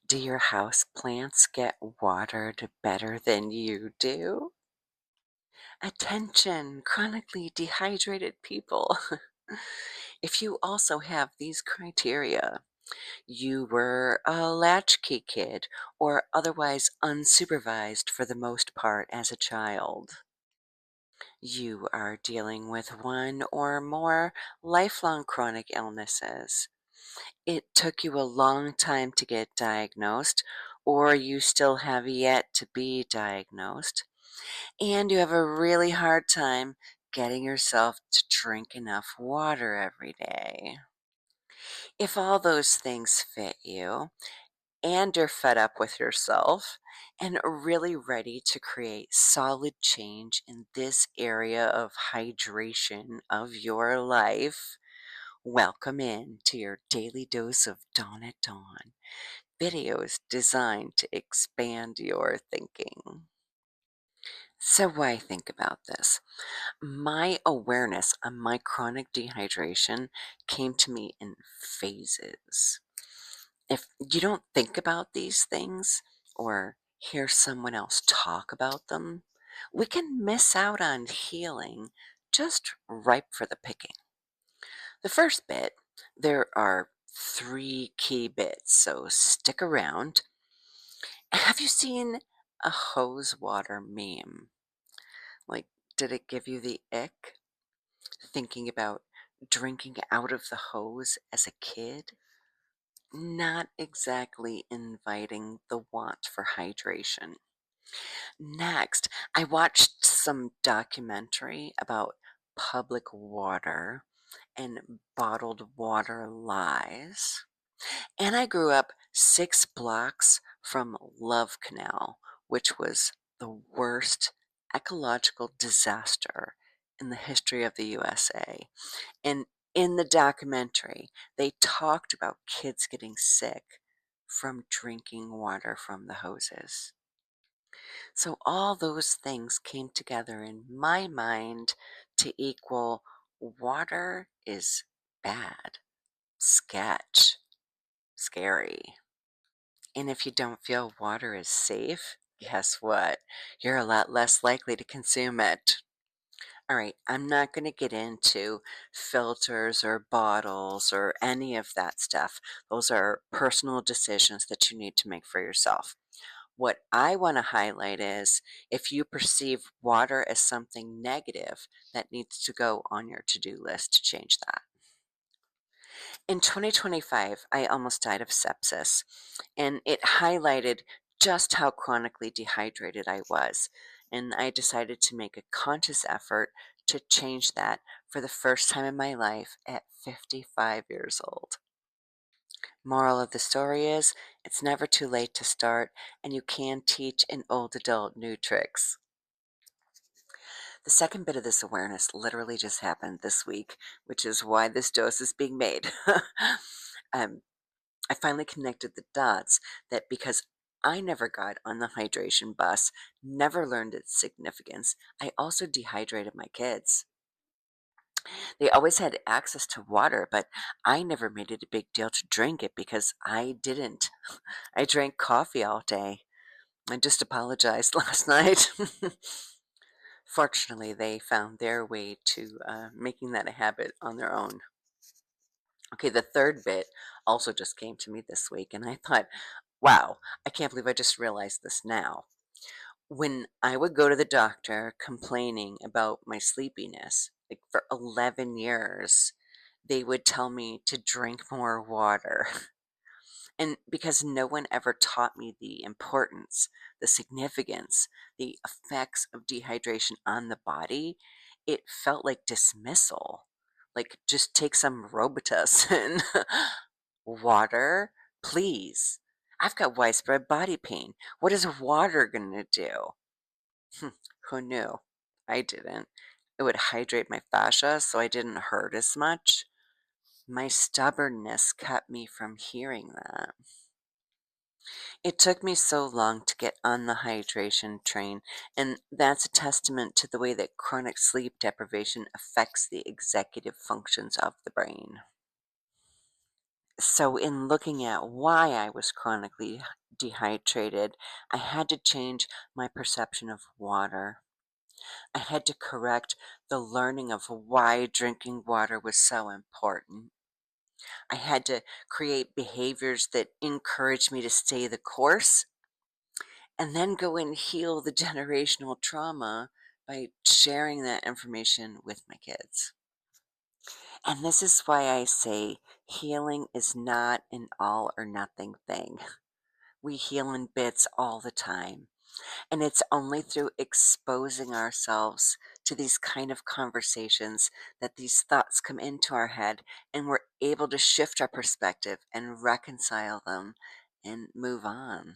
Do your house plants get watered better than you do? Attention, chronically dehydrated people. If you also have these criteria, you were a latchkey kid or otherwise unsupervised for the most part as a child. You are dealing with one or more lifelong chronic illnesses. It took you a long time to get diagnosed, or you still have yet to be diagnosed, and you have a really hard time getting yourself to drink enough water every day. If all those things fit you, and you're fed up with yourself and really ready to create solid change in this area of hydration of your life, welcome in to your daily dose of Dawn at Dawn videos designed to expand your thinking. So, why think about this? My awareness on my chronic dehydration came to me in phases. If you don't think about these things or hear someone else talk about them, we can miss out on healing just ripe for the picking. The first bit, there are three key bits, so stick around. Have you seen a hose water meme? Like, did it give you the ick thinking about drinking out of the hose as a kid? Not exactly inviting the want for hydration. Next, I watched some documentary about public water and bottled water lies. And I grew up 6 blocks from Love Canal, which was the worst ecological disaster in the history of the USA. And in the documentary, they talked about kids getting sick from drinking water from the hoses. So all those things came together in my mind to equal water is bad, sketch, scary. And if you don't feel water is safe, guess what? You're a lot less likely to consume it. All right, I'm not going to get into filters or bottles or any of that stuff. Those are personal decisions that you need to make for yourself. What I want to highlight is if you perceive water as something negative, that needs to go on your to-do list to change that. In 2025, I almost died of sepsis, and it highlighted just how chronically dehydrated I was. And I decided to make a conscious effort to change that for the first time in my life at 55 years old. Moral of the story is, it's never too late to start, and you can teach an old adult new tricks. The second bit of this awareness literally just happened this week, which is why this dose is being made. um, I finally connected the dots that because I never got on the hydration bus, never learned its significance, I also dehydrated my kids. They always had access to water, but I never made it a big deal to drink it because I didn't. I drank coffee all day. I just apologized last night. Fortunately, they found their way to making that a habit on their own. Okay, the third bit also just came to me this week, and I thought, wow, I can't believe I just realized this now. When I would go to the doctor complaining about my sleepiness, like for 11 years, they would tell me to drink more water. And because no one ever taught me the importance, the significance, the effects of dehydration on the body, it felt like dismissal. Like, just take some Robitussin. Water? Please. I've got widespread body pain. What is water going to do? Who knew? I didn't. It would hydrate my fascia so I didn't hurt as much. My stubbornness kept me from hearing that. It took me so long to get on the hydration train, and that's a testament to the way that chronic sleep deprivation affects the executive functions of the brain. So, in looking at why I was chronically dehydrated, I had to change my perception of water. I had to correct the learning of why drinking water was so important. I had to create behaviors that encourage me to stay the course and then go and heal the generational trauma by sharing that information with my kids. And this is why I say healing is not an all or nothing thing. We heal in bits all the time. And it's only through exposing ourselves to these kind of conversations that these thoughts come into our head and we're able to shift our perspective and reconcile them and move on.